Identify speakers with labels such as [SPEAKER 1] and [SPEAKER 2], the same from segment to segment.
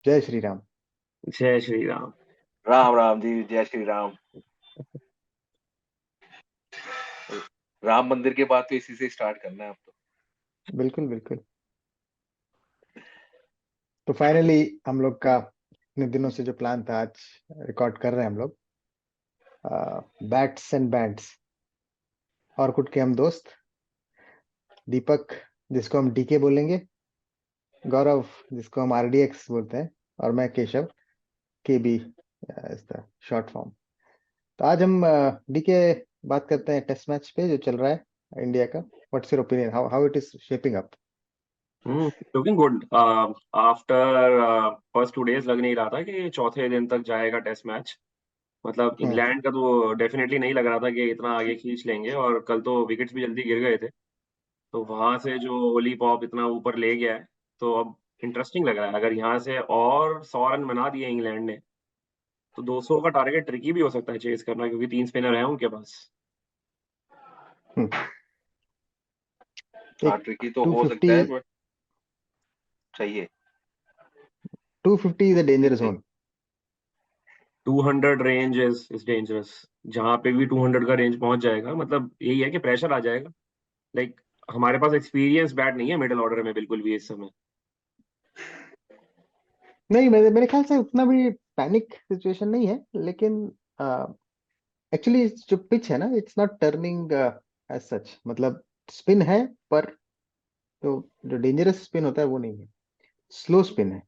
[SPEAKER 1] जय श्री राम।
[SPEAKER 2] जय श्री राम।
[SPEAKER 3] राम राम जी, जय श्री राम। राम मंदिर के बाद तो इसी से स्टार्ट करना है अब तो।
[SPEAKER 1] बिल्कुल बिल्कुल। तो फाइनली हम लोग का इतने दिनों से जो प्लान था, आज रिकॉर्ड कर रहे हैं हम लोग। बैट्स एंड बैंड्स, और कुछ के हम दोस्त दीपक, जिसको हम डीके बोलेंगे, गौरव, जिसको हम आरडीएक्स बोलते हैं, और मैं Keshav, K B is the short form. तो आज हम डीके बात करते हैं टेस्ट मैच पे जो चल रहा है इंडिया का। What's your opinion, how how it is shaping up?
[SPEAKER 2] Looking good. After first 2 days लग नहीं रहा था कि चौथे दिन तक जाएगा टेस्ट मैच। मतलब
[SPEAKER 1] हम्म।
[SPEAKER 2] इंग्लैंड का तो डेफिनेटली नहीं लग रहा था कि इतना आगे खींच लेंगे, और कल तो विकेट्स भी जल्दी गिर गए थे। तो वहां से जो ओली पॉप इतना ऊपर ले गया है, तो अब इंटरेस्टिंग लग रहा है। अगर यहाँ से और 100 रन बना दिए इंग्लैंड ने, तो 200 का टारगेट ट्रिकी भी हो सकता है चेस करना, क्योंकि 3 स्पिनर हैं उनके पास।
[SPEAKER 1] हम्म।
[SPEAKER 3] हाँ,
[SPEAKER 1] एक
[SPEAKER 3] ट्रिकी तो
[SPEAKER 1] टू
[SPEAKER 3] हो
[SPEAKER 1] फिफ्टी
[SPEAKER 3] सकता है बट चाहिए।
[SPEAKER 1] 250 इज अ डेंजर
[SPEAKER 3] देखते हैं।
[SPEAKER 1] जोन।
[SPEAKER 2] 200 range is dangerous. जहां पे भी 200 का रेंज पहुंच जाएगा, मतलब यही है कि प्रेशर आ जाएगा। लाइक हमारे पास एक्सपीरियंस बैट नहीं है मिडिल ऑर्डर में बिल्कुल भी इस समय।
[SPEAKER 1] नहीं, मेरे मेरे ख्याल से उतना भी पैनिक सिचुएशन नहीं है, लेकिन एक्चुअली जो पिच है ना, it's not turning as such. मतलब स्पिन है, पर जो जो डेंजरस स्पिन होता है वो नहीं है, स्लो स्पिन है।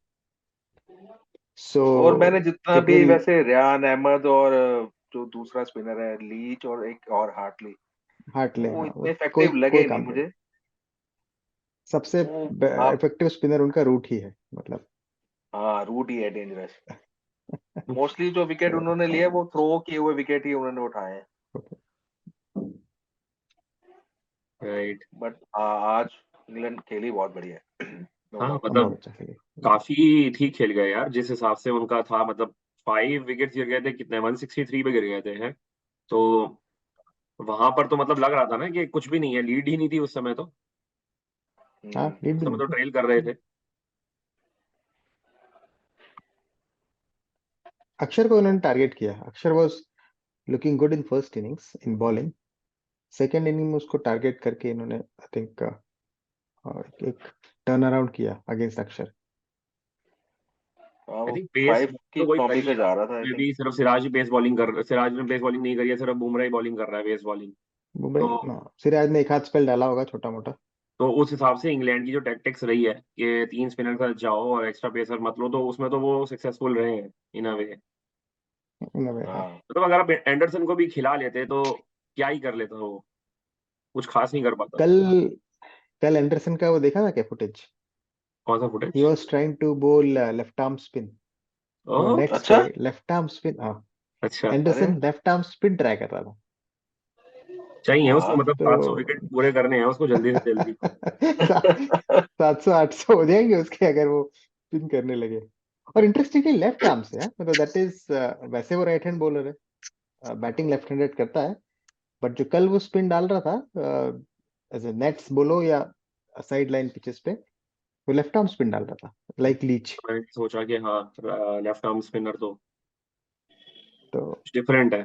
[SPEAKER 1] सो
[SPEAKER 3] और मैंने जितना
[SPEAKER 1] इट
[SPEAKER 3] भी
[SPEAKER 1] विल
[SPEAKER 3] वैसे रियान अहमद और जो दूसरा स्पिनर है लीच और एक और हार्टली,
[SPEAKER 1] हार्ट ले,
[SPEAKER 3] वो
[SPEAKER 1] हाँ, वो
[SPEAKER 3] इतने
[SPEAKER 1] कोई
[SPEAKER 3] इफेक्टिव
[SPEAKER 1] कोई
[SPEAKER 3] लगे नहीं
[SPEAKER 1] काम के नहीं।
[SPEAKER 3] मुझे।
[SPEAKER 1] सबसे
[SPEAKER 3] वो आप
[SPEAKER 1] इफेक्टिव स्पिनर उनका रूट ही है, मतलब।
[SPEAKER 3] हाँ, रूट ही है डेंजरस। मोस्टली जो विकेट उन्होंने लिए वो थ्रो किए हुए विकेट ही उन्होंने उठाए हैं।
[SPEAKER 2] राइट।
[SPEAKER 3] बट आज इंग्लैंड खेली बहुत बढ़िया है। नो
[SPEAKER 2] हाँ
[SPEAKER 3] डाउट।
[SPEAKER 1] बहुत
[SPEAKER 2] मतलब
[SPEAKER 1] अच्छा खेले।
[SPEAKER 2] काफी ठीक खेल गए यार, जिस हिसाब से उनका था। मतलब 5 विकेट गिर गए थे, कितने 163 पे गिर गए थे हैं। तो वहां पर तो मतलब लग रहा था ना कि कुछ भी नहीं है, लीड ही नहीं थी उस समय तो।
[SPEAKER 1] हाँ, लीड
[SPEAKER 2] उस
[SPEAKER 1] भी
[SPEAKER 2] समय
[SPEAKER 1] नहीं
[SPEAKER 2] तो
[SPEAKER 1] थी।
[SPEAKER 2] ट्रेल कर रहे थे।
[SPEAKER 1] अक्षर को उन्होंने टारगेट किया। अक्षर was looking good in first innings in bowling. Second inning में उसको टारगेट करके इन्होंने, आई थिंक, एक टर्न अराउंड किया अगेंस्ट अक्षर।
[SPEAKER 3] हाँ,
[SPEAKER 2] आई
[SPEAKER 3] वो
[SPEAKER 2] थिंक पेस
[SPEAKER 3] 5 की
[SPEAKER 2] तो वही
[SPEAKER 3] कॉपी
[SPEAKER 2] करी
[SPEAKER 3] पे
[SPEAKER 2] है।
[SPEAKER 3] जा रहा था आई
[SPEAKER 2] में
[SPEAKER 3] थिंक।
[SPEAKER 2] भी सिर्फ सिराज ने पेस बॉलिंग नहीं करी है, सिर्फ बुमराह ही बॉलिंग कर रहा है पेस बॉलिंग।
[SPEAKER 1] मुंबई
[SPEAKER 2] तो
[SPEAKER 1] ना, सिराज ने एक हाथ स्पेल डाला होगा छोटा मोटा।
[SPEAKER 2] तो उस हिसाब से इंग्लैंड की जो टैक्टिक्स रही है कि 3 स्पिनर के साथ जाओ और एक्स्ट्रा पेसर मत लो, तो उसमें तो वो सक्सेसफुल रहे हैं इन अ वे।
[SPEAKER 1] इन अ वे, हाँ।
[SPEAKER 3] हाँ,
[SPEAKER 2] मतलब अगर आप एंडरसन को भी खिला लेते तो क्या ही कर लेता वो, कुछ खास नहीं कर पाता।
[SPEAKER 1] कल कल एंडरसन का वो देखा ना क्या फुटेज?
[SPEAKER 2] कौन सा
[SPEAKER 1] ही
[SPEAKER 2] फुटेज?
[SPEAKER 1] वाज ट्राइंग टू बोल लेफ्ट आर्म स्पिन, वो
[SPEAKER 2] ओह,
[SPEAKER 1] नेट्स
[SPEAKER 3] अच्छा।
[SPEAKER 1] पे लेफ्ट आर्म स्पिन, हाँ।
[SPEAKER 2] अच्छा।
[SPEAKER 3] अरे
[SPEAKER 1] Anderson left arm spin try कर रहा था।
[SPEAKER 2] चाहिए उसको,
[SPEAKER 3] वाह।
[SPEAKER 2] मतलब 700 विकेट
[SPEAKER 1] तो
[SPEAKER 2] पूरे करने हैं उसको जल्दी से जल्दी।
[SPEAKER 1] 700 800 हो जाएंगे उसके, अगर वो स्पिन करने लगे। और इंटरेस्टिंगली लेफ्ट आर्म से, हाँ, मतलब दैट इज, वैसे वो राइट हैंड बॉलर है, बैटिंग लेफ्ट हैंडेड करता है। बट जो कल वो स्पिन डाल रहा था, एज ए नेट्स बोलो या साइड लाइन पिचेस पे, वो लेफ्ट आर्म स्पिन डाल रहा था, लाइक लीच।
[SPEAKER 2] मैंने सोचा कि हाँ, लेफ्ट आर्म स्पिनर तो
[SPEAKER 1] तो
[SPEAKER 2] डिफरेंट है।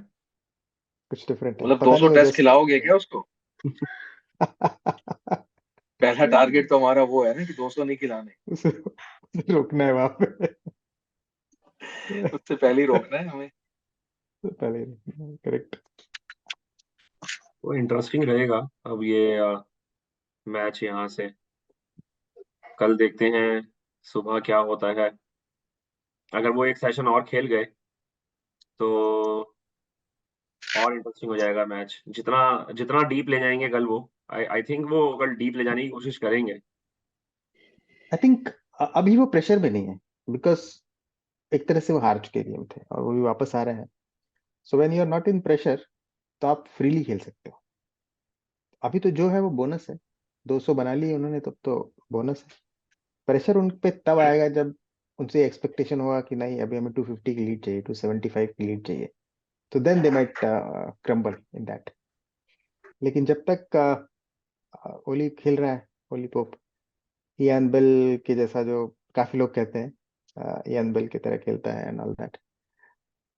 [SPEAKER 1] कुछ डिफरेंट है,
[SPEAKER 3] मतलब
[SPEAKER 1] पता नहीं
[SPEAKER 3] 200
[SPEAKER 1] वो
[SPEAKER 3] टेस्ट
[SPEAKER 1] जैसे।
[SPEAKER 3] खिलाओगे क्या उसको? पहला टारगेट तो हमारा वो है ना कि 200 नहीं खिलाने।
[SPEAKER 1] उसे उसे रोकना है वहां पे।
[SPEAKER 3] उससे पहले ही रोकना है हमें।
[SPEAKER 1] पहले, करेक्ट।
[SPEAKER 2] तो इंटरेस्टिंग रहेगा अब ये मैच यहाँ से। कल देखते हैं सुबह क्या होता है। अगर वो एक सेशन और खेल गए तो और इंटरेस्टिंग हो जाएगा मैच। जितना जितना डीप ले जाएंगे कल वो, आई आई थिंक वो कल डीप ले जाने की कोशिश करेंगे।
[SPEAKER 1] आई थिंक अभी वो प्रेशर में नहीं है, बिकॉज एक तरह से वो हार चुके गेम थे और वो भी वापस आ रहे हैं। So when you are not in pressure, तो आप फ्रीली खेल सकते हो। अभी तो जो है वो बोनस है। 200 बना लिए उन्होंने, तब तो बोनस है। प्रेशर उन पे तब आएगा जब उनसे एक्सपेक्टेशन होगा कि नहीं, अभी हमें 250 की लीड चाहिए, 275 की लीड चाहिए। तो then they might crumble in that. लेकिन जब तक ओली खेल रहा है, ओली पोप, इयान बेल के जैसा, जो काफी लोग कहते हैं, इयान बेल की तरह खेलता है एंड ऑल दैट।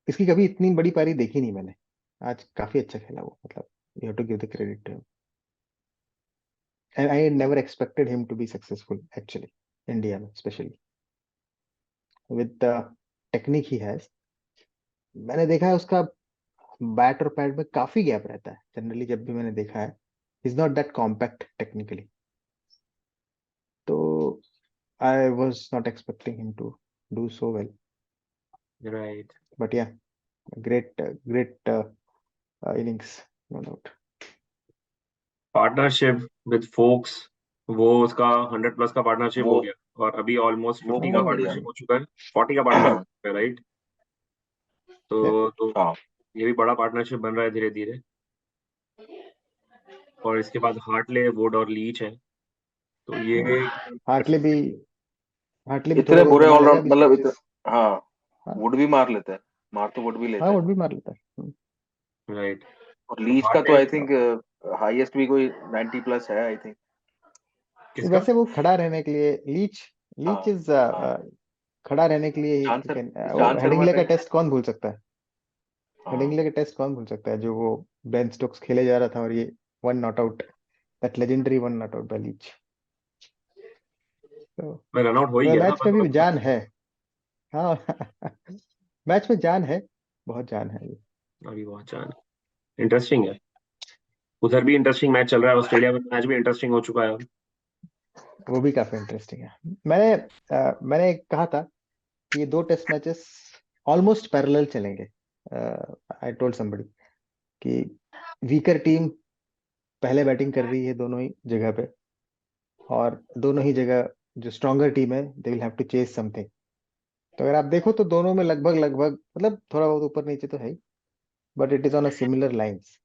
[SPEAKER 1] इसकी कभी इतनी बड़ी पारी देखी नहीं मैंने, आज काफी अच्छा खेला वो, मतलब you have to give the credit to him. And I never expected him to be successful actually, India में specially with the technique he has. मैंने देखा है उसका बैट और पैड में काफी गैप रहता है जनरली, जब भी मैंने देखा है is not that compact technically. तो I was not expecting him to do so well,
[SPEAKER 2] right.
[SPEAKER 1] But yeah great innings, no doubt.
[SPEAKER 2] Partnership with Foakes, वो उसका 100+ का पार्टनरशिप
[SPEAKER 3] वो
[SPEAKER 2] हो गया, और अभी ऑलमोस्ट
[SPEAKER 3] वो
[SPEAKER 2] 50 का
[SPEAKER 3] बहुत बढ़िया
[SPEAKER 2] पार्टनरशिप हो चुका है, 40 का पार्टनरशिप है, राइट। तो
[SPEAKER 3] हाँ।
[SPEAKER 2] ये भी बड़ा पार्टनरशिप बन रहा है धीरे धीरे। और इसके बाद हार्टले, वुड और लीच है, तो ये
[SPEAKER 1] हार्टले भी थोड़े
[SPEAKER 3] इतने
[SPEAKER 1] बहुत
[SPEAKER 3] बुरे
[SPEAKER 1] बना लेगा
[SPEAKER 3] ऑलराउंड
[SPEAKER 1] अभी।
[SPEAKER 3] मतलब हाँ,
[SPEAKER 1] हाँ,
[SPEAKER 3] वुड भी मार लेते हैं, मार तो वुड भी
[SPEAKER 1] हाँ
[SPEAKER 3] लेते हैं।
[SPEAKER 1] वुड भी मार लेता है।
[SPEAKER 2] राइट।
[SPEAKER 3] और
[SPEAKER 2] तो
[SPEAKER 3] लीच का तो
[SPEAKER 2] हार्टले
[SPEAKER 3] आई थिंक हाईएस्ट भी कोई 90+ है आई थिंक।
[SPEAKER 2] किसका?
[SPEAKER 1] वैसे वो खड़ा रहने के लिए लीच लीच
[SPEAKER 3] हाँ
[SPEAKER 1] इज
[SPEAKER 3] हाँ।
[SPEAKER 1] खड़ा रहने के लिए
[SPEAKER 3] ईशान
[SPEAKER 1] he
[SPEAKER 3] सर,
[SPEAKER 1] can- वो
[SPEAKER 3] ईशान शर्मा
[SPEAKER 1] हेडिंगले का
[SPEAKER 3] ने।
[SPEAKER 1] टेस्ट कौन भूल सकता है?
[SPEAKER 3] हाँ
[SPEAKER 1] हेडिंगले का टेस्ट कौन भूल सकता है, जो वो बेन स्टोक्स खेले जा रहा था और ये one not out, that legendary one not out by Leech. तो
[SPEAKER 2] मैं रन आउट हो ही गया था,
[SPEAKER 1] मैच
[SPEAKER 2] बस
[SPEAKER 1] में भी
[SPEAKER 2] बस
[SPEAKER 1] जान है। हाँ मैच में जान है, बहुत जान है।
[SPEAKER 2] अभी बहुत चांस। इंटरेस्टिंग है, उधर भी इंटरेस्टिंग मैच चल रहा है, ऑस्ट्रेलिया में मैच भी इंटरेस्टिंग हो चुका है अब।
[SPEAKER 1] वो भी काफी इंटरेस्टिंग है। मैंने कहा था कि ये दो टेस्ट मैचेस ऑलमोस्ट पैरेलल चलेंगे। आई टोल्ड समबडी कि वीकर टीम पहले बैटिंग कर रही है दोनों ही जगह पे, और दोनों ही जगह जो स्ट्रॉन्गर टीम है they will have to chase something. तो अगर आप देखो तो दोनों में लगभग लगभग, मतलब थोड़ा बहुत ऊपर नीचे तो है ही, but it is on a similar lines.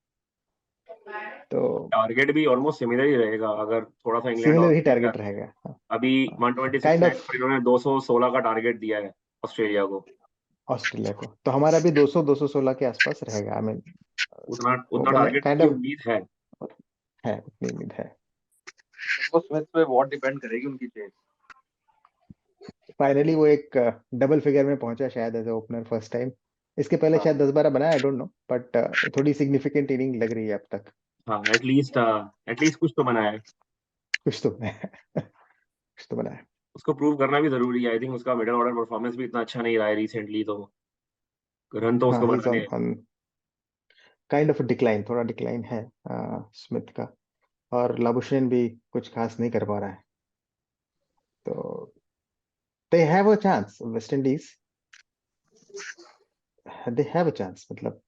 [SPEAKER 1] तो
[SPEAKER 2] टारगेट भी ऑलमोस्ट सिमिलर ही रहेगा, अगर थोड़ा सा इंग्लैंड और
[SPEAKER 1] सिमिलर ही
[SPEAKER 2] खेल
[SPEAKER 1] टारगेट
[SPEAKER 2] जाए।
[SPEAKER 1] रहेगा।
[SPEAKER 2] अभी 126
[SPEAKER 1] काइंड
[SPEAKER 2] मैच
[SPEAKER 1] ऑफ
[SPEAKER 2] पर इन्होंने 216 का टारगेट दिया है ऑस्ट्रेलिया को।
[SPEAKER 1] ऑस्ट्रेलिया को, तो हमारा भी 200 216 के आसपास रहेगा। आई मीन
[SPEAKER 2] उतना
[SPEAKER 1] वो
[SPEAKER 2] उतना
[SPEAKER 1] मैंने
[SPEAKER 2] टारगेट
[SPEAKER 1] काइंड
[SPEAKER 2] की
[SPEAKER 1] ऑफ
[SPEAKER 2] उम्मीद है।
[SPEAKER 1] है, उतनी उम्मीद है।
[SPEAKER 3] तो स्मिथ पे बहुत डिपेंड करेगी उनकी चेज।
[SPEAKER 1] फाइनली वो एक डबल फिगर में पहुंचा शायद एज ओपनर फर्स्ट टाइम। इसके पहले
[SPEAKER 3] हाँ
[SPEAKER 1] शायद 10-12 बनाया, आई डोंट नो, बट थोड़ी सिग्निफिकेंट इनिंग लग रही है अब तक।
[SPEAKER 2] हाँ, एटलीस्ट कुछ तो बनाया है।
[SPEAKER 1] कुछ तो कुछ तो बनाया।
[SPEAKER 2] उसको प्रूव करना भी जरूरी है, आई थिंक उसका मिडल ऑर्डर परफॉर्मेंस भी इतना अच्छा नहीं रहा है रिसेंटली, तो रन तो
[SPEAKER 1] हाँ
[SPEAKER 2] उसको
[SPEAKER 1] ही इज
[SPEAKER 2] बनाने
[SPEAKER 1] ऑन
[SPEAKER 2] हैं।
[SPEAKER 1] ऑन काइंड ऑफ डिक्लाइन, थोड़ा डिक्लाइन है स्मिथ का। और लाबुशेन भी कुछ खास नहीं कर पा रहा है। तो they have a chance, West Indies they have a chance, मतलब।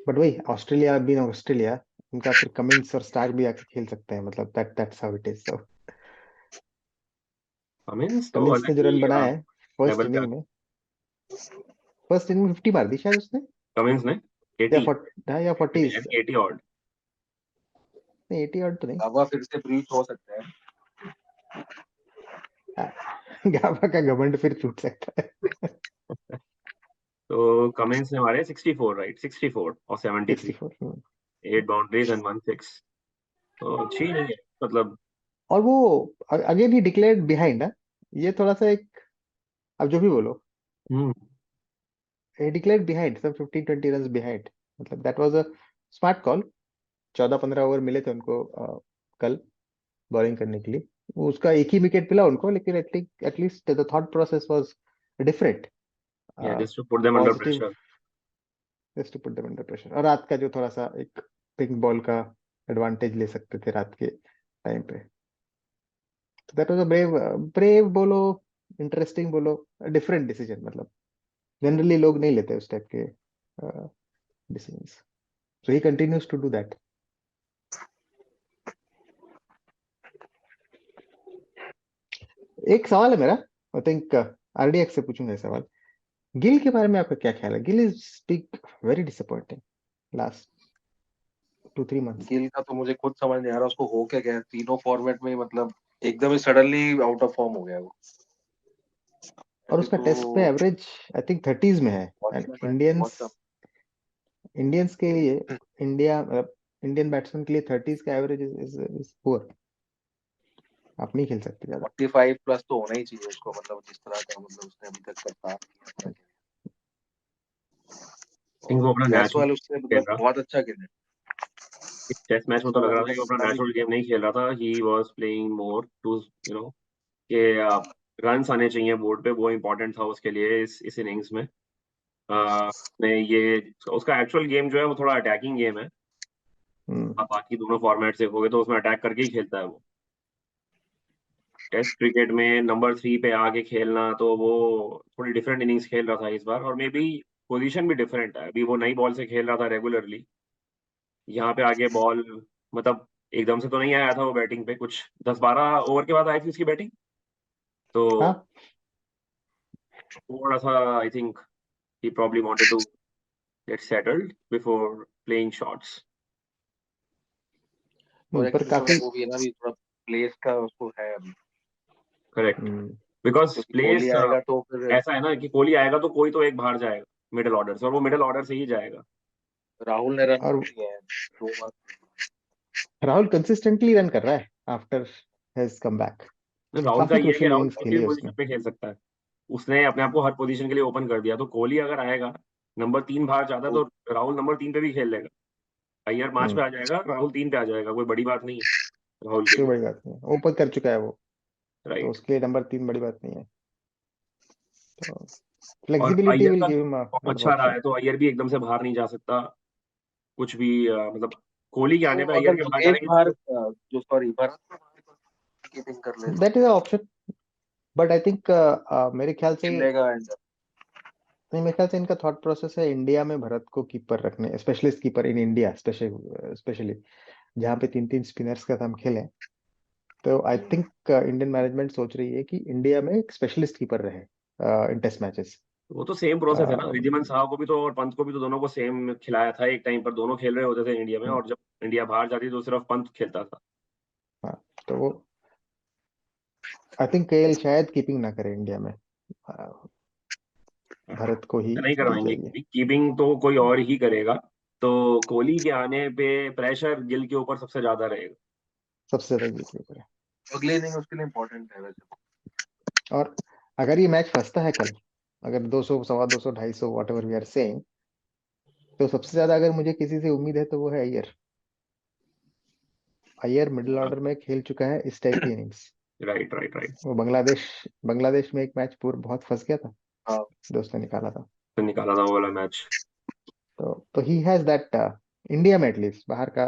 [SPEAKER 1] बट वही ऑस्ट्रेलिया भी ना, ऑस्ट्रेलिया उनका फिर कमिंस और स्टार्क भी आके खेल सकते हैं, मतलब that's how it is. So
[SPEAKER 2] Cummins तो
[SPEAKER 1] कमिंस ने
[SPEAKER 2] अलग
[SPEAKER 1] जो
[SPEAKER 2] ही
[SPEAKER 1] रन बनाए फर्स्ट
[SPEAKER 2] लेवल पे
[SPEAKER 1] इनिंग में, फर्स्ट इनिंग में 50 मार दी शायद उसने,
[SPEAKER 2] कमिंस ने
[SPEAKER 1] या
[SPEAKER 2] 80,
[SPEAKER 1] 40, हाँ, या 40।
[SPEAKER 2] 80 ऑड।
[SPEAKER 1] नहीं 80 आउट तो नहीं।
[SPEAKER 3] गावा फिर से ब्रीच हो सकते हैं।
[SPEAKER 1] गाबा का घमंड फिर टूट सकता है।
[SPEAKER 2] तो कमिंस ने मारे 64, राइट, 64 और 73,
[SPEAKER 1] 64।
[SPEAKER 2] 8 बाउंड्रीज एंड 1 सिक्स, तो अच्छी नहीं है मतलब।
[SPEAKER 1] और वो अगेन ही डिक्लेयर्ड बिहाइंड है, ये थोड़ा सा एक, अब जो भी बोलो,
[SPEAKER 2] हम्म।
[SPEAKER 1] he declared behind some 15-20 runs behind, मतलब that was a smart call। 14-15 over मिले थे उनको कल बॉलिंग करने के लिए। वो उसका एक ही विकेट मिला उनको, लेकिन at least the thought process was different,
[SPEAKER 2] yeah just to put them under
[SPEAKER 1] positive,
[SPEAKER 2] pressure.
[SPEAKER 1] Just to put them under pressure. और रात का जो थोड़ा सा एक पिंक बॉल का एडवांटेज ले सकते थे रात के टाइम पे, तो that was a brave, brave बोलो, इंटरेस्टिंग बोलो, डिफरेंट डिसीजन, मतलब जनरली लोग नहीं लेते उस टाइप के decisions. So he continues to do that. एक सवाल है मेरा, आई थिंक आरडीएक्स से पूछूंगा ये सवाल। गिल के बारे में आपका क्या ख्याल है? Gill is big, very disappointing last 2-3 months.
[SPEAKER 3] Gill का तो मुझे खुद समझ नहीं आ रहा उसको हो क्या गया, तीनों फॉर्मेट में मतलब एकदम he suddenly out of form हो गया वो।
[SPEAKER 1] और
[SPEAKER 3] ऐसे
[SPEAKER 1] उसका
[SPEAKER 3] तो
[SPEAKER 1] टेस्ट पे एवरेज आई थिंक 30s में है।
[SPEAKER 3] बहुत
[SPEAKER 1] एंड
[SPEAKER 3] कम है,
[SPEAKER 1] इंडियंस
[SPEAKER 3] बहुत कम।
[SPEAKER 1] इंडियंस के लिए, इंडिया इंडियन बैट्समैन के लिए 30s का एवरेज इज पुअर। आप नहीं खेल सकते ज्यादा।
[SPEAKER 3] 45 प्लस तो होना ही चाहिए उसको, मतलब जिस तरह का मतलब उसने अभी तक करता है।
[SPEAKER 2] थिंक
[SPEAKER 3] और
[SPEAKER 2] वो अपना नेचुरल
[SPEAKER 3] जायसवाल उससे
[SPEAKER 2] खेल
[SPEAKER 3] मतलब
[SPEAKER 2] रहा।
[SPEAKER 3] बहुत अच्छा खेला है।
[SPEAKER 2] इस टेस्ट मैच में तो
[SPEAKER 3] उसका
[SPEAKER 2] लग रहा था
[SPEAKER 3] मतलब
[SPEAKER 2] कि वो अपना
[SPEAKER 3] इतना भी
[SPEAKER 2] नेचुरल गेम नहीं खेल रहा था, he was playing more to कि रन्स आने चाहिए बोर्ड पे, वो इम्पोर्टेंट था उसके लिए इस इनिंग्स में। ने ये उसका एक्चुअल गेम जो है वो थोड़ा अटैकिंग गेम है। आप बाकी दोनों फॉर्मेट देखोगे तो उसमें अटैक करके ही खेलता है वो। टेस्ट क्रिकेट में नंबर 3 पे आके खेलना, तो वो थोड़ी डिफरेंट इनिंग्स खेल रहा था इस बार, और मे बी पोजीशन भी डिफरेंट है। अभी वो नई बॉल से खेल रहा था रेगुलरली, यहाँ पे आगे बॉल मतलब एकदम से तो नहीं आया था वो बैटिंग पे, कुछ 10-12 ओवर के बाद आई थी उसकी बैटिंग। तो
[SPEAKER 1] हाँ,
[SPEAKER 2] थोड़ा सा I think he probably wanted to get settled before playing shots.
[SPEAKER 3] और एक
[SPEAKER 1] पर
[SPEAKER 3] थोड़ा
[SPEAKER 1] काफी
[SPEAKER 3] वो भी है ना, अभी थोड़ा प्लेस का उसको है अभी,
[SPEAKER 2] करेक्ट,
[SPEAKER 1] हम्म,
[SPEAKER 2] बिकॉज
[SPEAKER 3] क्योंकि कोहली
[SPEAKER 2] प्लेस
[SPEAKER 3] आएगा तो फिर
[SPEAKER 2] ऐसा है ना कि कोहली आएगा तो कोई तो एक बाहर जाएगा मिडिल ऑर्डर से, और वो मिडिल ऑर्डर से ही जाएगा।
[SPEAKER 3] राहुल ने रन
[SPEAKER 1] और
[SPEAKER 3] किए हैं 2 बार।
[SPEAKER 1] राहुल कंसिस्टेंटली रन कर रहा है आफ्टर हिज कमबैक।
[SPEAKER 2] राहुल का
[SPEAKER 1] काफी
[SPEAKER 2] ये है कि
[SPEAKER 1] क्रूशियल
[SPEAKER 2] राहुल
[SPEAKER 1] इनिंग्स
[SPEAKER 2] किसी
[SPEAKER 1] खेली
[SPEAKER 2] भी
[SPEAKER 1] है
[SPEAKER 2] पोजीशन
[SPEAKER 1] उसने।
[SPEAKER 2] पे खेल सकता है। उसने अपने आप को हर पोजीशन के लिए ओपन कर दिया, तो कोहली अगर आएगा नंबर 3 बाहर जाता है,
[SPEAKER 3] वो
[SPEAKER 2] तो राहुल नंबर 3 पे भी खेल लेगा। अय्यर 5 पे
[SPEAKER 1] हम्म,
[SPEAKER 2] आ जाएगा, राहुल 3 पे आ जाएगा, कोई बड़ी बात नहीं है राहुल के
[SPEAKER 1] कोई
[SPEAKER 2] लिए।
[SPEAKER 1] बड़ी बात नहीं है, ओपन कर चुका है वो, तो
[SPEAKER 2] राइट।
[SPEAKER 1] उसके लिए नंबर 3 बड़ी बात नहीं है। तो
[SPEAKER 2] और
[SPEAKER 1] फ्लेक्सिबिलिटी
[SPEAKER 2] अय्यर
[SPEAKER 1] विल
[SPEAKER 2] का
[SPEAKER 1] गिव
[SPEAKER 2] जो
[SPEAKER 1] हिम
[SPEAKER 2] फॉर्म
[SPEAKER 1] लॉट ऑफ
[SPEAKER 2] अच्छा रहा
[SPEAKER 1] ऑप्शन।
[SPEAKER 2] है, तो अय्यर भी एकदम से बाहर नहीं जा सकता कुछ भी, मतलब कोहली के
[SPEAKER 3] तो
[SPEAKER 2] आने पे अय्यर
[SPEAKER 3] अगर
[SPEAKER 2] के बाहर
[SPEAKER 3] मुकेश
[SPEAKER 2] जाने की
[SPEAKER 3] बाहर
[SPEAKER 2] जरूरत।
[SPEAKER 3] जो सॉरी भरत कीपिंग कर ले तो
[SPEAKER 1] that is option, but I think मेरे ख्याल से,
[SPEAKER 3] खेलेगा एंड
[SPEAKER 1] नहीं, मेरे ख्याल से इनका थॉट प्रोसेस है इंडिया में भरत को कीपर रखने, specialist keeper in India, specially जहाँ पे 3-3 स्पिनर्स का हम खेलें। तो आई थिंक इंडियन मैनेजमेंट सोच रही है कि इंडिया में एक स्पेशलिस्ट कीपर रहे इन टेस्ट मैचेस।
[SPEAKER 2] वो तो सेम प्रोसेस है ना, रिद्धिमान साहा को भी तो और पंत को भी तो दोनों को सेम खिलाया था एक टाइम पर, दोनों खेल रहे होते थे इंडिया में, और जब इंडिया बाहर जाती तो सिर्फ पंत खेलता था।
[SPEAKER 1] हाँ, तो वो आई थिंक केएल शायद कीपिंग ना करे इंडिया में, भरत को ही
[SPEAKER 2] नहीं
[SPEAKER 1] दी
[SPEAKER 2] करवाएंगे,
[SPEAKER 1] जाएगी
[SPEAKER 2] कीपिंग तो कोई और ही करेगा। तो कोहली के आने पे प्रेशर गिल के ऊपर सबसे ज्यादा रहेगा।
[SPEAKER 1] सबसे ज्यादा गिल के ऊपर है।
[SPEAKER 3] अगले इनिंग उसके लिए इम्पोर्टेंट है वैसे।
[SPEAKER 1] और अगर ये मैच फंसता है कल, अगर 200, 250, 250 whatever we are saying, तो सबसे ज्यादा अगर मुझे किसी से उम्मीद है तो वो है अय्यर। अय्यर मिडिल ऑर्डर में खेल चुका है इस टाइप की इनिंग्स।
[SPEAKER 2] Right right right.
[SPEAKER 1] वो बांग्लादेश बांग्लादेश में एक मैच पूरा बहुत फंस गया था,
[SPEAKER 3] हाँ
[SPEAKER 1] दोस्त ने निकाला था।
[SPEAKER 2] तो निकाला था वो वाला मैच।
[SPEAKER 1] तो ही हैज दैट, इंडिया में एटलीस्ट, बाहर का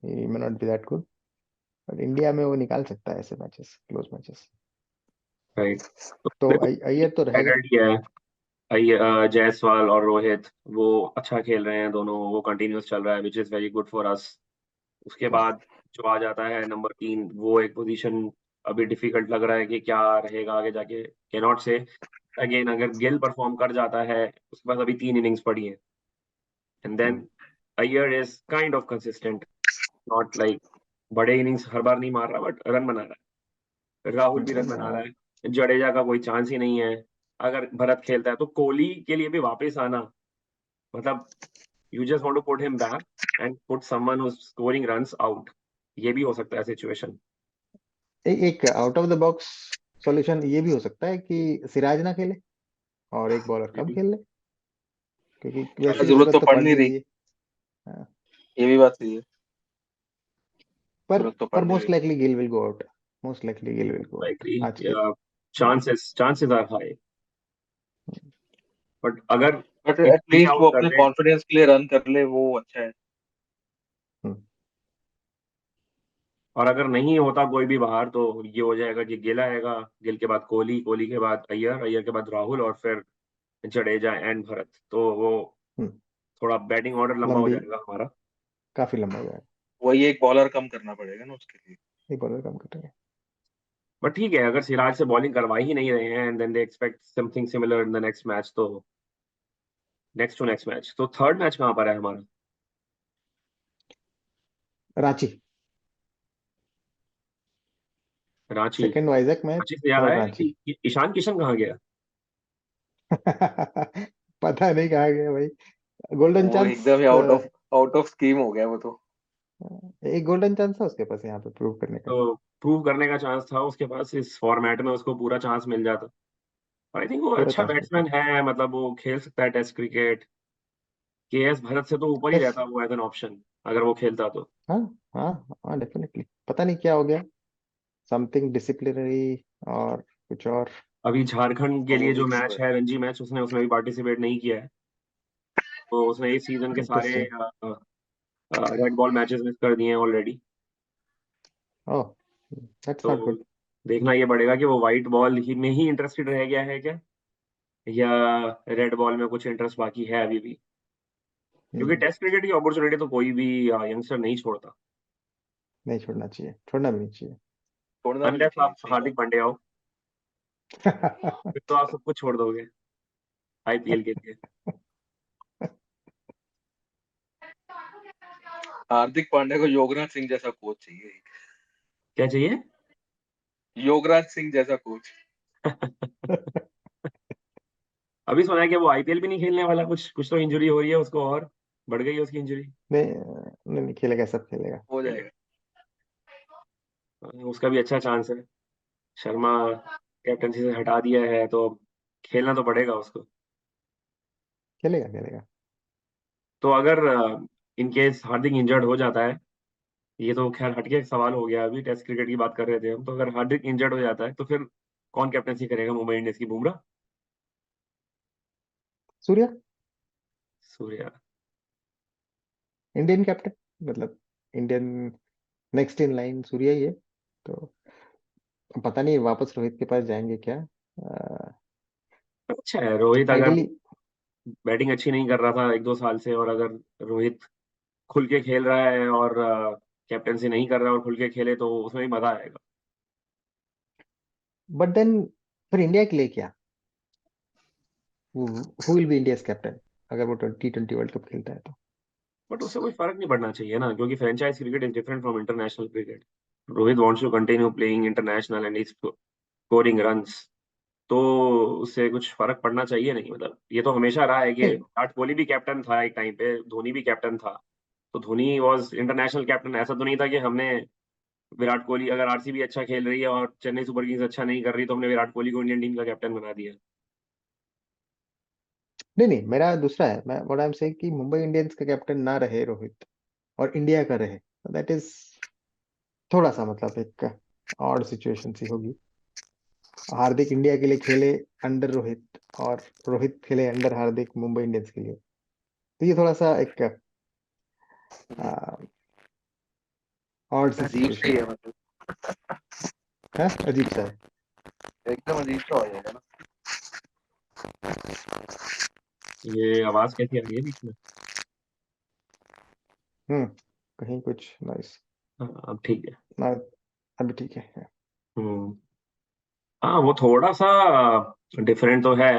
[SPEAKER 1] he may not be that good, but India में वो निकाल सकता है ऐसे मैचेस, क्लोज मैचेस।
[SPEAKER 2] राइट। तो
[SPEAKER 1] तो
[SPEAKER 2] देखो,
[SPEAKER 1] अय्यर तो रहेगा।
[SPEAKER 2] स्टैंडर्ड ही है। जायसवाल और रोहित वो अच्छा खेल रहे हैं दोनों, वो कंटिन्यूस चल रहा है, which is very good for us. उसके
[SPEAKER 1] Yeah.
[SPEAKER 2] बाद जो आ जाता है नंबर 3, वो एक पोजीशन अभी डिफिकल्ट लग रहा है कि क्या रहेगा आगे जाके, कैन नॉट से। अगेन अगर गिल परफॉर्म कर जाता है, उसके पास अभी 3 इनिंग्स पड़ी है, and then Iyer is kind of consistent, not like बड़े इनिंग्स हर बार नहीं मार रहा, बट रन बना रहा है। राहुल भी रन बना रहा है, जडेजा का कोई चांस ही नहीं है। अगर भरत खेलता है तो कोहली के लिए भी वापस आना, मतलब you just want to put him back and put someone who scoring runs out, ये भी हो सकता है सिचुएशन।
[SPEAKER 1] एक out of the box solution ये भी हो सकता है कि सिराज ना खेले और एक बॉलर
[SPEAKER 2] ये
[SPEAKER 1] कम
[SPEAKER 2] भी
[SPEAKER 1] खेल ले, क्योंकि
[SPEAKER 3] हाँ,
[SPEAKER 1] वैसे भी
[SPEAKER 3] जरूरत
[SPEAKER 1] जरूरत
[SPEAKER 3] तो
[SPEAKER 1] तो
[SPEAKER 3] पड़
[SPEAKER 1] पड़
[SPEAKER 3] नहीं
[SPEAKER 1] नहीं
[SPEAKER 3] रही,
[SPEAKER 1] रही है। हाँ,
[SPEAKER 3] ये भी बात सही है,
[SPEAKER 1] पर
[SPEAKER 3] जरूरत तो पड़
[SPEAKER 1] पर
[SPEAKER 3] नहीं रही।
[SPEAKER 1] Most likely Gill will go out, most likely Gill will go out
[SPEAKER 2] likely,
[SPEAKER 1] आज के।
[SPEAKER 2] चांसेस आर हाई, बट अगर
[SPEAKER 3] बट
[SPEAKER 2] ये
[SPEAKER 3] एटलीस्ट वो
[SPEAKER 2] आउट कर
[SPEAKER 3] अपने
[SPEAKER 2] दे,
[SPEAKER 3] कॉन्फिडेंस के लिए रन कर ले, वो अच्छा है।
[SPEAKER 1] हम्म,
[SPEAKER 2] और अगर नहीं होता कोई भी बाहर, तो ये हो जाएगा कि गिल आएगा, गिल के बाद कोहली, कोहली के बाद अय्यर, अय्यर के बाद राहुल, और फिर जडेजा एंड भरत, तो वो
[SPEAKER 1] हम्म,
[SPEAKER 2] थोड़ा बैटिंग ऑर्डर लंबा हो
[SPEAKER 1] लंबी,
[SPEAKER 2] जाएगा हमारा।
[SPEAKER 1] काफी लंबा हो जाएगा।
[SPEAKER 3] वही एक बॉलर कम करना पड़ेगा ना उसके लिए।
[SPEAKER 1] एक बॉलर कम करेंगे।
[SPEAKER 2] बट ठीक है, अगर सिराज से बॉलिंग करवा ही नहीं रहे हैं and then they expect something similar in the next match, तो नेक्स्ट मैच, तो थर्ड मैच कहाँ पर है हमारा?
[SPEAKER 1] रांची,
[SPEAKER 2] रांची।
[SPEAKER 1] सेकंड वाइजैक में,
[SPEAKER 2] रांची से याद
[SPEAKER 1] थर्ड
[SPEAKER 2] आया
[SPEAKER 1] रांची।
[SPEAKER 2] कि ईशान किशन कहाँ गया?
[SPEAKER 1] पता नहीं कहाँ गया भाई, गोल्डन
[SPEAKER 3] वो
[SPEAKER 1] चांस।
[SPEAKER 3] एकदम ही आउट ऑफ स्कीम हो गया वो तो।
[SPEAKER 1] एक गोल्डन चांस था उसके पास यहाँ पे प्रूव करने
[SPEAKER 2] तो
[SPEAKER 1] का।
[SPEAKER 2] प्रूव करने का चांस था उसके पास, इस फॉर्मेट में उसको पूरा चांस मिल जाता। और आई थिंक वो
[SPEAKER 1] पूरा
[SPEAKER 2] अच्छा
[SPEAKER 1] चांस मिलता।
[SPEAKER 2] बैट्समैन है, मतलब वो खेल सकता है टेस्ट क्रिकेट। केएस भरत से तो ऊपर ही
[SPEAKER 1] यस।
[SPEAKER 2] रहता वो एज एन ऑप्शन, अगर वो खेलता तो।
[SPEAKER 1] हाँ हाँ हाँ, डेफिनेटली। पता नहीं क्या हो गया, समथिंग डिसिप्लिनरी और कुछ और।
[SPEAKER 2] अभी झारखंड के
[SPEAKER 3] और वो
[SPEAKER 2] लिए
[SPEAKER 3] भी
[SPEAKER 2] जो
[SPEAKER 3] तो
[SPEAKER 2] मैच
[SPEAKER 3] है।
[SPEAKER 2] है, रणजी मैच, उसने उसमें भी पार्टिसिपेट नहीं किया है। तो उसने इस सीजन के सारे
[SPEAKER 1] interesting.
[SPEAKER 2] Red ball matches miss कर दिए हैं ऑलरेडी।
[SPEAKER 1] ओह, दैट्स
[SPEAKER 2] तो
[SPEAKER 1] नॉट गुड।
[SPEAKER 2] देखना ये पड़ेगा कि वो वाइट बॉल ही में ही इंटरेस्टेड रह गया है क्या, या रेड बॉल में कुछ इंटरेस्ट बाकी है अभी भी। क्योंकि टेस्ट क्रिकेट की अपॉर्चुनिटी तो कोई भी यंगस्टर नहीं छोड़ता,
[SPEAKER 1] नहीं छोड़ना चाहिए, छोड़ना भी नहीं चाहिए।
[SPEAKER 3] छोड़ना भी नहीं
[SPEAKER 2] अनलेस
[SPEAKER 3] चाहिए,
[SPEAKER 2] आप
[SPEAKER 3] सही बात।
[SPEAKER 2] हार्दिक पांड्या हो, फिर तो आप सब कुछ छोड़ दोगे आईपीएल के लिए।
[SPEAKER 3] हार्दिक पांड्या को योगराज सिंह जैसा कोच चाहिए।
[SPEAKER 2] क्या चाहिए?
[SPEAKER 3] योगराज सिंह जैसा कोच।
[SPEAKER 2] अभी सुना है कि वो आईपीएल भी नहीं खेलने वाला, कुछ कुछ तो इंजरी हो रही है उसको, और बढ़ गई है उसकी इंजरी।
[SPEAKER 1] नहीं नहीं नहीं, खेलेगा, सब खेलेगा।
[SPEAKER 3] हो जाएगा।
[SPEAKER 2] उसका भी अच्छा चांस है। शर्मा कैप्टनसी से हटा दिया है तो अब खेलना तो पड़ेगा उसको।
[SPEAKER 1] खेलेगा खेलेगा।
[SPEAKER 2] तो अगर इन केस हार्दिक इंजर्ड हो जाता है, ये तो खैर हटके एक सवाल हो गया, अभी टेस्ट क्रिकेट की बात कर रहे थे हम, तो अगर हार्दिक इंजर्ड हो जाता है तो फिर कौन कैप्टनसी करेगा मुंबई इंडियंस की? बुमराह?
[SPEAKER 1] सूर्या,
[SPEAKER 2] सूर्या?
[SPEAKER 1] इंडियन कैप्टन, मतलब Indian next in line Surya ही है। तो पता नहीं वापस रोहित के पास जाएंगे क्या।
[SPEAKER 2] अच्छा है रोहित, अगर
[SPEAKER 1] आइडियली।
[SPEAKER 2] बैटिंग अच्छी नहीं कर रहा था एक दो साल से, और अगर रोहित खुल के खेल रहा है और कैप्टनसी नहीं कर रहा है और खुल के खेले, तो उसमें भी मजा आएगा।
[SPEAKER 1] बट देन फिर इंडिया के लिए क्या, who will be India's captain अगर वो T20 वर्ल्ड कप खेलता है तो?
[SPEAKER 2] बट उससे कोई फर्क नहीं पड़ना चाहिए ना, क्योंकि franchise cricket is different from international cricket. Rohit wants to continue playing international and is scoring runs, तो उससे कुछ फर्क पड़ना चाहिए नहीं। मतलब ये तो हमेशा रहा है कि
[SPEAKER 1] नहीं
[SPEAKER 2] विराट कोहली भी कैप्टन था एक टाइम पे, धोनी भी कैप्टन था। तो धोनी वॉज इंटरनेशनल कैप्टन, ऐसा तो नहीं था कि हमने विराट कोहली, अगर आरसीबी अच्छा खेल रही है और चेन्नई सुपर किंग्स अच्छा नहीं कर रही, तो हमने विराट कोहली को इंडियन टीम का कैप्टन बना दिया।
[SPEAKER 1] नहीं नहीं, मेरा दूसरा है। मैं व्हाट आई एम सेइंग कि मुंबई इंडियंस का कैप्टन ना रहे रोहित, और इंडिया का रहे, दैट इज थोड़ा सा मतलब एक ऑड सिचुएशन सी होगी। हार्दिक इंडिया के लिए खेले अंडर रोहित, और रोहित खेले अंडर हार्दिक मुंबई इंडियंस के लिए, तो ये थोड़ा सा एक ऑड सी
[SPEAKER 3] अजीब सी
[SPEAKER 1] सिचुएशन
[SPEAKER 3] है
[SPEAKER 1] है।
[SPEAKER 3] मतलब।
[SPEAKER 1] हाँ, अजीब सा है।
[SPEAKER 3] एकदम अजीब सा हो जाएगा ना।
[SPEAKER 2] ये आवाज कैसी आ रही है बीच में?
[SPEAKER 1] हम्म, कहीं कुछ नॉइस
[SPEAKER 2] हाँ अब ठीक है।
[SPEAKER 1] ना? अभी ठीक है।
[SPEAKER 2] हम्म। हाँ वो थोड़ा सा डिफरेंट तो है,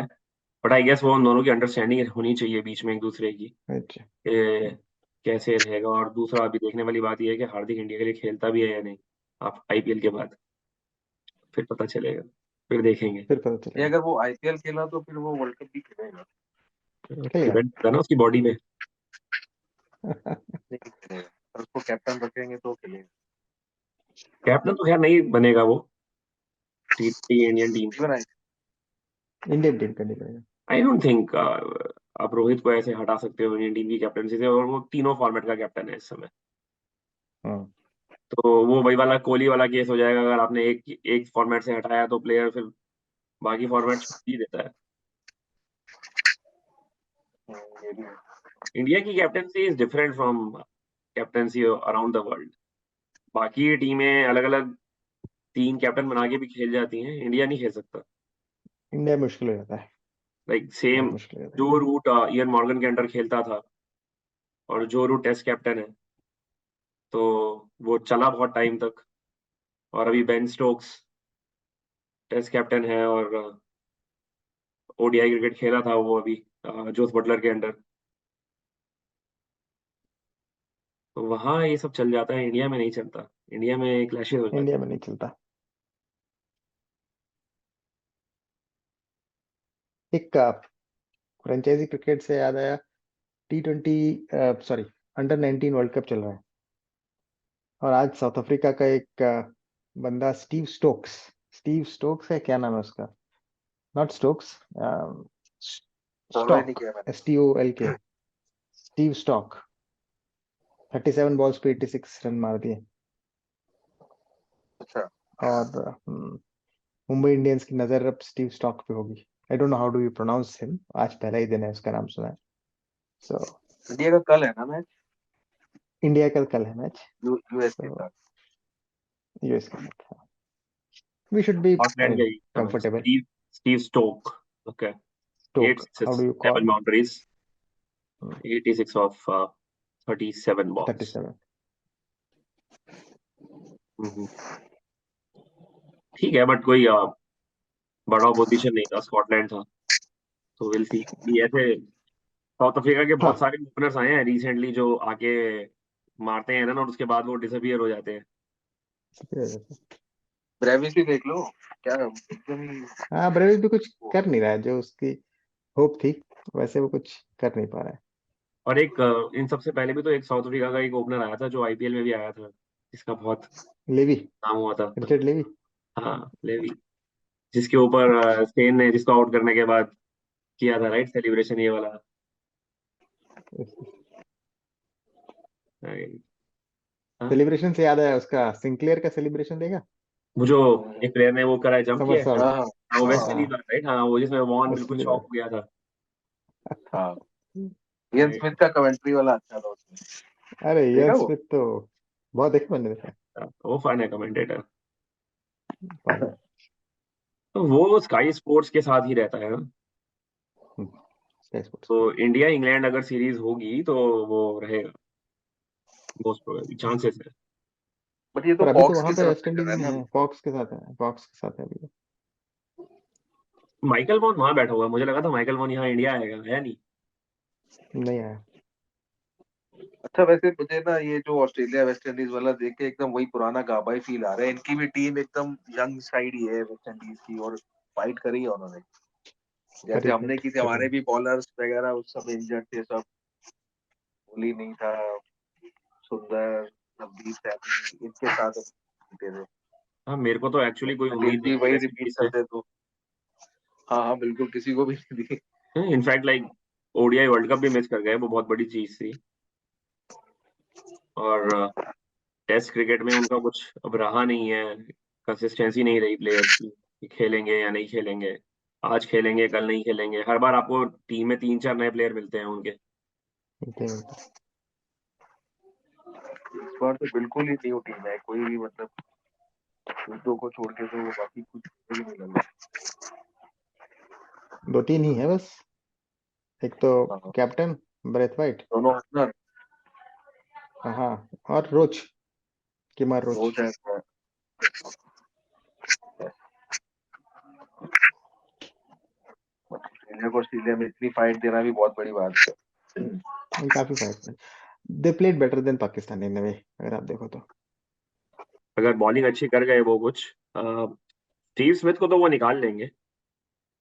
[SPEAKER 2] बट आई गेस वो उन दोनों की अंडरस्टैंडिंग होनी चाहिए बीच में एक दूसरे की,
[SPEAKER 1] अच्छा।
[SPEAKER 2] कि कैसे रहेगा। और दूसरा अभी देखने वाली बात यह है कि हार्दिक इंडिया के लिए खेलता भी है या नहीं, आप आईपीएल के बाद फिर पता चलेगा, फिर देखेंगे।
[SPEAKER 1] फिर पता
[SPEAKER 3] ये
[SPEAKER 1] चलेगा।
[SPEAKER 3] अगर वो आईपीएल खेला तो फिर वो वर्ल्ड कप भी खेलेगा।
[SPEAKER 1] खेलेगा।
[SPEAKER 2] डिपेंड करता है ना उसकी बॉडी पे।
[SPEAKER 3] नहीं खेलेगा, और उसको कैप्टन रखेंगे तो खेलेगा।
[SPEAKER 2] कैप्टन तो खैर नहीं बनेगा वो टी इंडियन टीम
[SPEAKER 3] इवन
[SPEAKER 2] का।
[SPEAKER 1] इंडियन टीम का नहीं करेगा।
[SPEAKER 2] आई डोंट थिंक आप रोहित को ऐसे हटा सकते हो इंडियन टीम की कैप्टनसी से, और वो तीनों फॉर्मेट का कैप्टन है इस समय।
[SPEAKER 1] हाँ।
[SPEAKER 2] तो वो वही वाला कोहली वाला केस हो जाएगा, अगर आपने एक एक फॉर्मेट से हटाया तो प्लेयर फिर बाकी फॉर्मेट छोड़ ही देता है।
[SPEAKER 3] ये भी है।
[SPEAKER 2] इंडिया की captaincy is different from captaincy around the world. बाकी टीमें अलग अलग तीन कैप्टन बना के भी खेल जाती हैं, इंडिया नहीं खेल सकता।
[SPEAKER 1] इंडिया मुश्किल हो जाता है,
[SPEAKER 2] लाइक सेम
[SPEAKER 1] बहुत मुश्किल हो जाता
[SPEAKER 2] जो रूट इयन मॉर्गन के अंडर खेलता था, और जो रूट टेस्ट कैप्टन है, तो वो चला बहुत टाइम तक। और अभी बेन स्टोक्स टेस्ट कैप्टन है, और ओडीआई क्रिकेट खेला था वो अभी जोस बटलर के अंडर। तो वहाँ ये सब चल जाता है, इंडिया में नहीं चलता, इंडिया में क्लैशेस हो
[SPEAKER 1] है।
[SPEAKER 2] जाते
[SPEAKER 1] इंडिया में नहीं चलता। एक फ्रेंचाइजी क्रिकेट से याद आया, T20, sorry, under 19 world cup चल रहा है, और आज साउथ अफ्रीका का एक बंदा स्टीव स्टोक्स है, क्या नाम है उसका? नॉट स्टोक्स,
[SPEAKER 3] फॉलो ही नहीं
[SPEAKER 1] स्टॉक,
[SPEAKER 3] किया मैंने।
[SPEAKER 1] STOLK, Steve stock. 37 बॉल्स पे 86 रन मार दिए।
[SPEAKER 3] अच्छा,
[SPEAKER 1] और मुंबई इंडियंस की नजर अब स्टीव स्टॉक पे होगी। I don't know how do you pronounce him, आज पहला ही दिन है उसका नाम सुना है। सो
[SPEAKER 3] इंडिया का कल है ना मैच,
[SPEAKER 1] इंडिया का कल है मैच,
[SPEAKER 3] यूएस के
[SPEAKER 1] तो
[SPEAKER 3] साथ।
[SPEAKER 1] यूएस के साथ। We should be, I
[SPEAKER 2] Scotland
[SPEAKER 1] mean,
[SPEAKER 2] का
[SPEAKER 1] comfortable.
[SPEAKER 2] Steve Stoke. Okay,
[SPEAKER 1] Stoke,
[SPEAKER 2] 8
[SPEAKER 1] how do
[SPEAKER 2] 6
[SPEAKER 1] you
[SPEAKER 2] 7
[SPEAKER 1] call?
[SPEAKER 2] Boundaries, 86 of 37 balls.
[SPEAKER 1] 37।
[SPEAKER 2] Hmm, ठीक है, बट कोई बड़ा ऑपोजिशन नहीं था, स्कॉटलैंड था, तो विल सी। ये ऐसे साउथ अफ्रीका के बहुत
[SPEAKER 1] हाँ,
[SPEAKER 2] सारे ओपनर्स आए हैं रिसेंटली जो आके मारते हैं रन और उसके बाद वो डिसअपियर हो जाते हैं।
[SPEAKER 3] ब्रेविस भी देख लो, क्या एकदम ही
[SPEAKER 1] हाँ, ब्रेविस भी कुछ कर नहीं रहा है, जो उसकी होप थी वैसे वो कुछ कर नहीं पा रहा है।
[SPEAKER 2] और एक इन सबसे पहले भी तो एक साउथ अफ्रीका का एक ओपनर आया था जो आईपीएल में भी आया था, जिसका बहुत
[SPEAKER 1] लेवी,
[SPEAKER 2] नाम हुआ था।
[SPEAKER 1] Richard Levi.
[SPEAKER 2] हाँ, लेवी, जिसके ऊपर स्पेन ने जिसको आउट करने के बाद किया था राइट सेलिब्रेशन ये वाला। हाँ,
[SPEAKER 1] सेलिब्रेशन से याद आया, उसका सिंक्लेयर का सेलिब्रेशन देखा?
[SPEAKER 2] वो जो एक प्लेयर ने वो करा है, जंप किया है।
[SPEAKER 1] समरसॉल्ट।
[SPEAKER 3] हाँ
[SPEAKER 2] हाँ, वो वेस्ट
[SPEAKER 3] हाँ
[SPEAKER 2] इंडीज
[SPEAKER 1] हाँ,
[SPEAKER 2] वाला राइट, हाँ वो जिसमें वॉन
[SPEAKER 1] वेस्ट
[SPEAKER 2] बिल्कुल
[SPEAKER 1] इंडीज
[SPEAKER 2] शॉक
[SPEAKER 1] वाला।
[SPEAKER 2] हो गया था।
[SPEAKER 3] हाँ। इयन स्मिथ का कमेंट्री वाला अच्छा था उसमें,
[SPEAKER 1] अरे
[SPEAKER 3] देखा
[SPEAKER 1] इयान
[SPEAKER 3] वो?
[SPEAKER 1] स्मिथ तो बहुत देखा मैंने, देखा।
[SPEAKER 2] वो फन है कमेंटेटर।
[SPEAKER 1] फन है।
[SPEAKER 2] तो वो स्काई स्पोर्ट्स के साथ ही रहता है ना।
[SPEAKER 1] Sky sports.
[SPEAKER 2] तो इंडिया इंग्लैंड अगर सीरीज होगी तो वो रहेगा, मोस्ट प्रोबेबली चांसेस है।
[SPEAKER 3] बट ये तो
[SPEAKER 1] पर अभी तो
[SPEAKER 3] फॉक्स
[SPEAKER 1] वहां
[SPEAKER 3] की
[SPEAKER 1] पे
[SPEAKER 3] तरफ
[SPEAKER 1] वेस्ट
[SPEAKER 3] से कर
[SPEAKER 1] इंडीज
[SPEAKER 3] रहा है
[SPEAKER 1] में
[SPEAKER 3] ना
[SPEAKER 1] है,
[SPEAKER 3] अभी।
[SPEAKER 1] फॉक्स के साथ है, फॉक्स के साथ है अभी।
[SPEAKER 2] माइकल वॉन वहां बैठा हुआ है, मुझे लगा था माइकल वॉन यहाँ इंडिया आएगा, आया नहीं।
[SPEAKER 1] नहीं आया।
[SPEAKER 3] अच्छा, वैसे मुझे ना ये जो ऑस्ट्रेलिया वेस्ट इंडीज वाला देख के एकदम वही पुराना गाबा ही फील आ रहा है। इनकी भी टीम एकदम यंग साइड ही है वेस्ट इंडीज की, और फाइट करी है उन्होंने, जैसे
[SPEAKER 1] करी
[SPEAKER 3] हमने
[SPEAKER 1] फाइट
[SPEAKER 3] की थी।
[SPEAKER 1] करी
[SPEAKER 3] हमारे
[SPEAKER 1] है।
[SPEAKER 3] भी बॉलर्स वगैरह उस सब इंजर्ड थे सब, कोहली नहीं था, सुंदर, नवदीप सैनी, इनके साथ जीते थे।
[SPEAKER 2] हाँ, मेरे को तो एक्चुअली कोई उम्मीद
[SPEAKER 3] इंडीज
[SPEAKER 2] नहीं
[SPEAKER 3] भी
[SPEAKER 2] थी
[SPEAKER 3] वही
[SPEAKER 2] वेस्ट
[SPEAKER 3] रिपीट
[SPEAKER 2] इंडीज से।
[SPEAKER 3] करते तो। हाँ हाँ बिल्कुल, किसी को भी नहीं दी।
[SPEAKER 2] In fact like ODI world cup भी मिस कर गए, वो बहुत बड़ी चीज थी। और टेस्ट क्रिकेट में उनका कुछ अब रहा नहीं है, कंसिस्टेंसी नहीं रही प्लेयर्स की कि खेलेंगे या नहीं खेलेंगे, आज खेलेंगे कल नहीं खेलेंगे। हर बार आपको टीम में 3 4 नए प्लेयर मिलते हैं उनके।
[SPEAKER 1] मिलते ही मिलते।
[SPEAKER 3] इस बार तो बिल्कुल ही न्यू टीम है, कोई भी मतलब दो को छोड़ के तो बाकी कुछ भी नहीं लग
[SPEAKER 1] दो तीन ही है बस। एक तो
[SPEAKER 3] रहा।
[SPEAKER 1] कैप्टन ब्रेथवाइट,
[SPEAKER 3] दोनों ओपनर,
[SPEAKER 1] हाँ, और रोच, किमार रोच।
[SPEAKER 3] रोज है। ऑस्ट्रेलिया को ऑस्ट्रेलिया में इतनी फाइट देना भी बहुत बड़ी बात है।
[SPEAKER 1] काफी fight. They played better than Pakistan in way, अगर आप देखो तो।
[SPEAKER 2] अगर बॉलिंग अच्छी कर गए वो कुछ, स्टीव स्मिथ को तो वो निकाल लेंगे।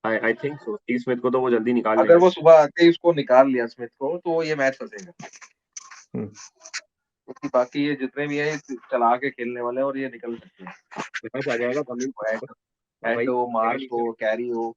[SPEAKER 2] I think so, Steve Smith को तो वो जल्दी निकाल
[SPEAKER 3] अगर
[SPEAKER 2] लेंगे।
[SPEAKER 3] वो सुबह आते ही उसको निकाल लिया स्मिथ को, तो ये मैच फंसेगा।
[SPEAKER 1] हम्म,
[SPEAKER 3] क्योंकि बाकी ये जितने भी है ये चला के खेलने वाले हैं, और ये निकल सकते हैं।
[SPEAKER 2] मैच आ जाएगा, कमिंस आ जाएगा। और
[SPEAKER 3] हेड
[SPEAKER 2] भाई
[SPEAKER 3] हो,
[SPEAKER 2] खेलेगा
[SPEAKER 3] मार्श
[SPEAKER 2] नहीं
[SPEAKER 3] हो,
[SPEAKER 2] खेलेगा।
[SPEAKER 3] कैरी हो,